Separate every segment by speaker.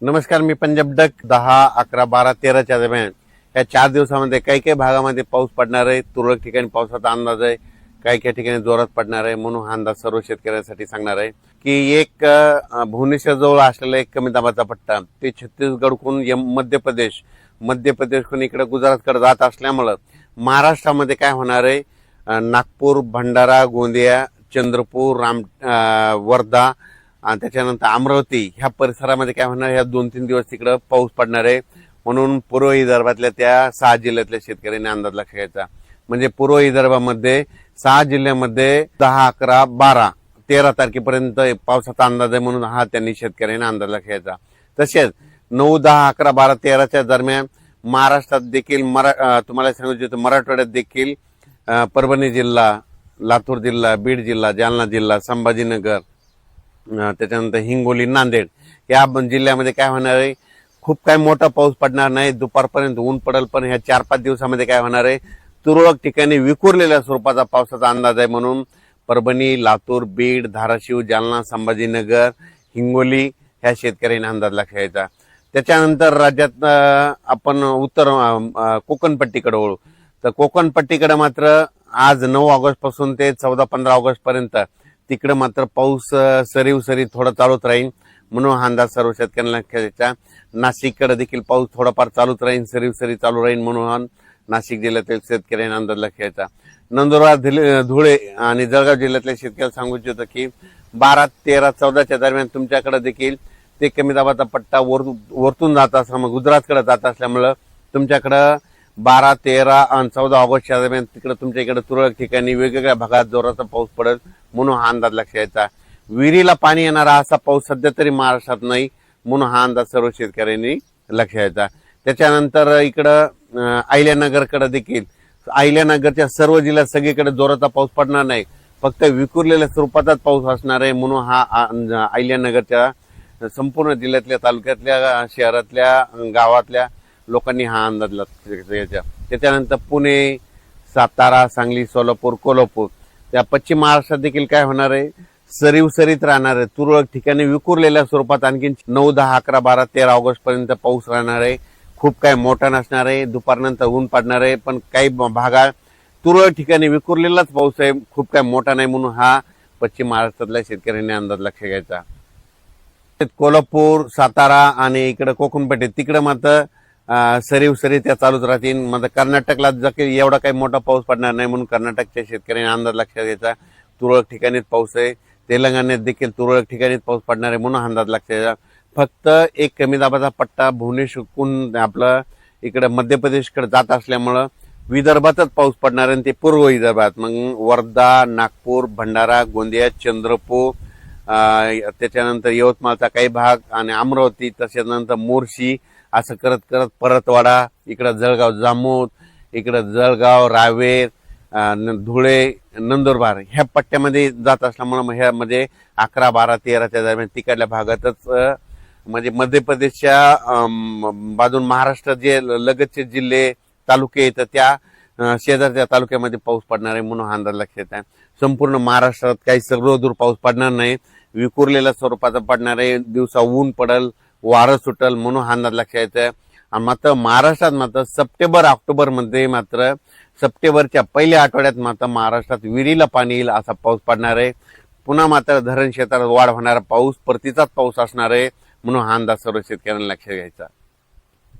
Speaker 1: नमस्कार, मी पंजाब डक 10, 11, 12, 13च्या दरम्यान या 4 दिवसामध्ये काही काही भागामध्ये पाऊस पडणार आहे. तुरळक ठिकाणी पावसाचा अंदाज आहे, काही काही ठिकाणी जोरात पडणार आहे. म्हणून हा अंदाज सर्व शेतकऱ्यांसाठी सांगणार आहे की एक भुवनेश्वर जवळ असलेला एक कमी दाबाचा पट्टा ते छत्तीसगडकडून मध्य प्रदेशकडून इकडे गुजरातकडे जात असल्यामुळं महाराष्ट्रामध्ये काय होणार आहे, नागपूर, भंडारा, गोंदिया, चंद्रपूर, वर्धा आणि त्याच्यानंतर अमरावती ह्या परिसरामध्ये काय होणार, ह्या 2-3 दिवस तिकडं पाऊस पडणार आहे. म्हणून पूर्व विदर्भातल्या त्या 6 जिल्ह्यातल्या शेतकऱ्यांनी अंदाज लक्षात घ्यायचा. म्हणजे पूर्व विदर्भामध्ये 6 जिल्ह्यामध्ये 10, 11, 12, 13 तारखेपर्यंत पावसाचा अंदाज आहे. म्हणून हा त्यांनी शेतकऱ्यांनी अंदाज लक्षात घ्यायचा. तसेच 9, 10, 11, 12, 13च्या दरम्यान महाराष्ट्रात देखील तुम्हाला सांगू इच्छितो, मराठवाड्यात देखील परभणी जिल्हा, लातूर जिल्हा, बीड जिल्हा, जालना जिल्हा, संभाजीनगर, त्याच्यानंतर हिंगोली, नांदेड या जिल्ह्यामध्ये काय होणार आहे, खूप काय मोठा पाऊस पडणार नाही. दुपारपर्यंत ऊन पडेल, पण ह्या 4-5 दिवसामध्ये काय होणार आहे, तुरळक ठिकाणी विखुरलेल्या स्वरूपाचा पावसाचा अंदाज आहे. म्हणून परभणी, लातूर, बीड, धाराशिव, जालना, संभाजीनगर, हिंगोली ह्या शेतकऱ्यांनी अंदाज लक्षात घ्यायचा. त्याच्यानंतर राज्यात आपण उत्तर कोकणपट्टीकडे वळू तर कोकणपट्टीकडे मात्र आज 9 ऑगस्ट पासून ते 14-15 ऑगस्ट पर्यंत तिकडे मात्र पाऊस सरी थोडा चालूच राहील. म्हणून हा अंदाज सर्व शेतकऱ्यांना लक्षात घ्यायचा. नाशिककडे देखील पाऊस थोडाफार चालूच राहील, सरी चालू राहील. म्हणून नाशिक जिल्ह्यातील शेतकऱ्यांना अंदाज लक्षात घ्यायचा. नंदुरबार, धुळे आणि जळगाव जिल्ह्यातल्या शेतकऱ्यांना सांगू इच्छितो की 12, 13, 14च्या दरम्यान तुमच्याकडे देखील ते कमी दाबाचा पट्टा वरतून जात असल्यामुळे गुजरातकडे जात असल्यामुळं तुमच्याकडं 12, 13 आणि 14 ऑगस्टच्या दरम्यान तिकडे तुमच्या इकडे तुरळक ठिकाणी वेगवेगळ्या भागात जोराचा पाऊस पडेल. म्हणून हा अंदाज लक्षात घ्यायचा. विहिरीला पाणी येणारा असा पाऊस सध्या तरी महाराष्ट्रात नाही. म्हणून हा अंदाज सर्व शेतकऱ्यांनी लक्षात घ्यायचा. त्याच्यानंतर इकडं अहिल्यानगरकडे देखील, अहिल्यानगरच्या सर्व जिल्ह्यात सगळीकडे जोराचा पाऊस पडणार नाही, फक्त विखुरलेल्या स्वरूपाचाच पाऊस असणार आहे. म्हणून हा अहिल्यानगरच्या संपूर्ण जिल्ह्यातल्या, तालुक्यातल्या, शहरातल्या, गावातल्या लोकांनी हा अंदाज लक्षात घ्यायचा. त्याच्यानंतर पुणे, सातारा, सांगली, सोलापूर, कोल्हापूर त्या पश्चिम महाराष्ट्रात देखील काय होणार आहे, सरीत राहणार आहे. तुरळक ठिकाणी विखुरलेल्या स्वरूपात आणखी 9, 10, 11, 12, 13 ऑगस्ट पर्यंत पाऊस राहणार आहे. खूप काही मोठा नसणार आहे. दुपारनंतर ऊन पडणार आहे, पण काही भागात तुरळक ठिकाणी विखुरलेलाच पाऊस आहे, खूप काही मोठा नाही. म्हणून हा पश्चिम महाराष्ट्रातल्या शेतकऱ्यांनी अंदाज लक्षात घ्यायचा. कोल्हापूर, सातारा आणि इकडे कोकणपट्टी तिकडे मात्र सरी त्या चालूच राहतील. मात्र कर्नाटकला एवढा काही मोठा पाऊस पडणार नाही. म्हणून कर्नाटकच्या शेतकऱ्यांनी अंदाज लक्षात घ्यायचा. तुरळक ठिकाणीच पाऊस आहे. तेलंगणात देखील तुरळक ठिकाणीच पाऊस पडणार आहे. म्हणून अंदाज लक्षात घ्यायचा. फक्त एक कमी दाबाचा पट्टा भुवनेश्वरहून आपलं इकडे मध्य प्रदेशकडे जात असल्यामुळं विदर्भातच पाऊस पडणार आहे. ते पूर्व विदर्भात मग वर्धा, नागपूर, भंडारा, गोंदिया, चंद्रपूर, त्याच्यानंतर यवतमाळचा काही भाग आणि अमरावती, त्याच्यानंतर मोर्शी असं करत करत परतवाडा, इकडं जळगाव, जामोद, इकडं जळगाव, रावेर, धुळे, नंदुरबार ह्या पट्ट्यामध्ये जात असल्यामुळे ह्यामध्ये 11, 12, 13च्या दरम्यान तिकडल्या भागातच म्हणजे मध्य प्रदेशच्या बाजून महाराष्ट्र जे लगतचे जिल्हे, तालुके येतात त्या शेजारच्या तालुक्यामध्ये पाऊस पडणार आहे. म्हणून हा अंदाज लक्षात आहे. संपूर्ण महाराष्ट्रात काही सर्वदूर पाऊस पडणार नाही, विखुरलेल्या स्वरूपाचा पडणार आहे. दिवसा ऊन पडल, वारं सुटल. म्हणून हा अंदाज लक्षात येतं. आणि मात्र महाराष्ट्रात मात्र सप्टेंबर, ऑक्टोबर मध्ये मात्र सप्टेंबरच्या पहिल्या आठवड्यात मात्र महाराष्ट्रात विहिरीला पाणी येईल असा पाऊस पडणार आहे. पुन्हा मात्र धरण क्षेत्रात वाढ होणारा पाऊस, परतीचाच पाऊस असणार आहे. म्हणून हा अंदाज सर्व शेतकऱ्यांना लक्षात घ्यायचा.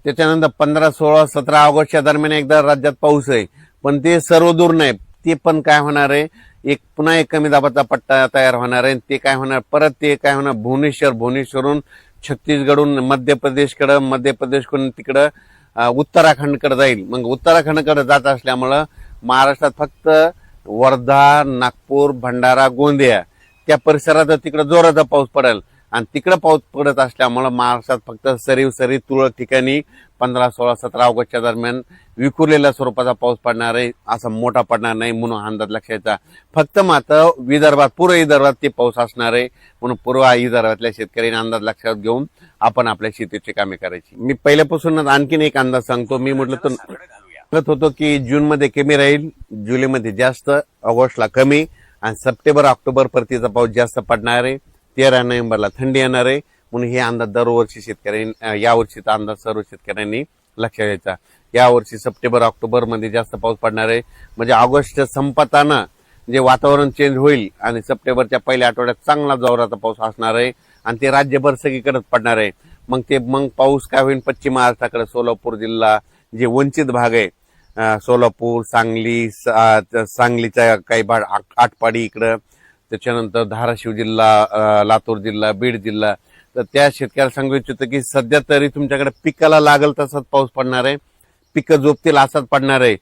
Speaker 1: त्याच्यानंतर 15, 16, 17 ऑगस्टच्या दरम्यान एकदा राज्यात पाऊस आहे, पण ते सर्वदूर नाही. ते पण काय होणार आहे, पुन्हा एक कमी दाबाचा पट्टा तयार होणार आहे. ते काय होणार, परत ते काय होणार, भुवनेश्वरून छत्तीसगडहून मध्य प्रदेशकडून तिकडं उत्तराखंडकडे जाईल. मग उत्तराखंडकडे जात असल्यामुळं महाराष्ट्रात फक्त वर्धा, नागपूर, भंडारा, गोंदिया त्या परिसरात तिकडे जोराचा पाऊस पडेल. आणि तिकडे पाऊस पडत असल्यामुळं महाराष्ट्रात फक्त सरी तुरळक ठिकाणी 15, 16, 17 ऑगस्टच्या दरम्यान विखुरलेल्या स्वरूपाचा पाऊस पडणार आहे. असा मोठा पडणार नाही. म्हणून अंदाज लक्षात घ्यायचा. फक्त मात्र विदर्भात, पूर्व विदर्भात ते पाऊस असणार आहे. म्हणून पूर्व विदर्भातल्या शेतकऱ्यांनी अंदाज लक्षात घेऊन आपण आपल्या शेतीची कामे करायची. मी पहिल्यापासूनच आणखीन एक अंदाज सांगतो. मी म्हटलं तर सांगत होतो की जून मध्ये कमी राहील, जुलैमध्ये जास्त, ऑगस्टला कमी आणि सप्टेंबर, ऑक्टोबर परतीचा पाऊस जास्त पडणार आहे. 13 नोव्हेंबरला थंडी येणार आहे. म्हणून हे अंदाज दरवर्षी शेतकऱ्यांनी यावर्षीचा अंदाज सर्व शेतकऱ्यांनी लक्षात घ्यायचा. यावर्षी सप्टेंबर ऑक्टोबर मध्ये जास्त पाऊस पडणार आहे. म्हणजे ऑगस्ट संपताना जे वातावरण चेंज होईल आणि सप्टेंबरच्या पहिल्या आठवड्यात चांगला जोराचा पाऊस असणार आहे आणि ते राज्यभर सगळीकडेच पडणार आहे. मग पाऊस काय होईल, पश्चिम महाराष्ट्राकडे सोलापूर जिल्हा जे वंचित भाग आहे, सोलापूर, सांगलीचा काही भाग, आटपाडी इकडं, त्याच्यानंतर धाराशिव जिल्हा, लातूर जिल्हा, बीड जिल्हा, तर त्या शेतकऱ्याला सांगू इच्छितो की सध्या तरी तुमच्याकडे पिकाला लागल तसाच पाऊस पडणार आहे, पिकं जोपतील असाच पडणार आहे,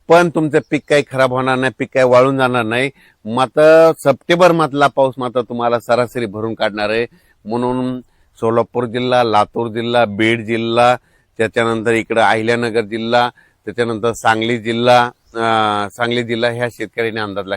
Speaker 1: पण तुमचं पीक काही खराब होणार नाही, पीक काही वाळून जाणार नाही. मात्र सप्टेंबर मधला पाऊस मात्र तुम्हाला सरासरी भरून काढणार आहे. म्हणून सोलापूर जिल्हा, लातूर जिल्हा, बीड जिल्हा, त्याच्यानंतर इकडं अहिल्यानगर जिल्हा, त्याच्यानंतर सांगली जिल्हा ह्या शेतकऱ्यांनी अंदाज